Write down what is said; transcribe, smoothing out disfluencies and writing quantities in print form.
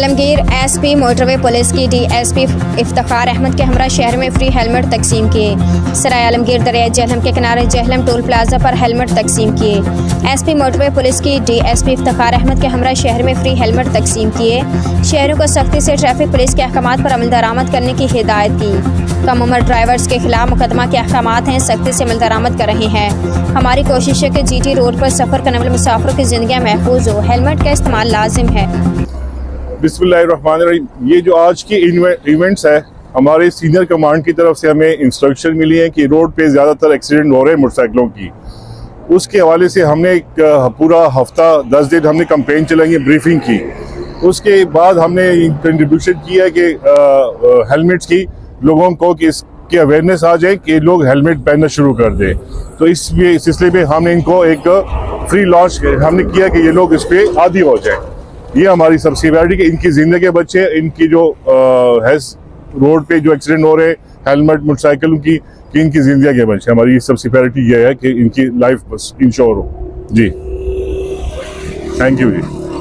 Alamgir SP motorway police की DSP Iftikhar Ahmad के हमरा शहर में फ्री हेलमेट तकसीम किए। सराय आलमगीर दरिया जहलम के किनारे जहलम टोल प्लाजा पर हेलमेट तकसीम किए। एसपी मोटरवे पुलिस की डीएसपी इफ्तिखार अहमद के हमरा शहर में फ्री हेलमेट तकसीम किए। शहरों को सख्ती से ट्रैफिक पुलिस के अहकामात पर अमल दरामद करने की हिदायत की। कम उम्र ड्राइवर्स के खिलाफ मुकदमा के अहकामात हैं, सख्ती से अमल दरामद कर रहे हैं। हमारी कोशिश है कि जीटी रोड पर सफ़र करने वाले मुसाफिरों की ज़िंदगी महफूज हो। हेलमेट का इस्तेमाल लाजिम है। बिस्मिल्लाहिर्रहमानिर्रहीम। ये जो आज की इवेंट्स है, हमारे सीनियर कमांड की तरफ से हमें इंस्ट्रक्शन मिली है कि रोड पे ज़्यादातर एक्सीडेंट हो रहे हैं मोटरसाइकिलों की। उसके हवाले से हमने एक पूरा हफ्ता 10 दिन हमने कैंपेन चलाएंगे, ब्रीफिंग की। उसके बाद हमने कंट्रीब्यूशन किया है कि हेलमेट्स की लोगों को कि इसकी अवेयरनेस आ जाए कि लोग हेलमेट पहनना शुरू कर दें। तो इस सिलसिले में हमने इनको एक फ्री लॉन्च हमने किया कि ये लोग इस पर आदी हो जाए। ये हमारी सबसे प्रायोरिटी कि इनकी ज़िंदगी के बच्चे, इनकी जो रोड पे जो एक्सीडेंट हो रहे हैं हेलमेट मोटरसाइकिलों की, कि इनकी ज़िंदगी के बच्चे, हमारी सबसे प्रायोरिटी ये है कि इनकी लाइफ बस इंश्योर हो। जी, थैंक यू जी।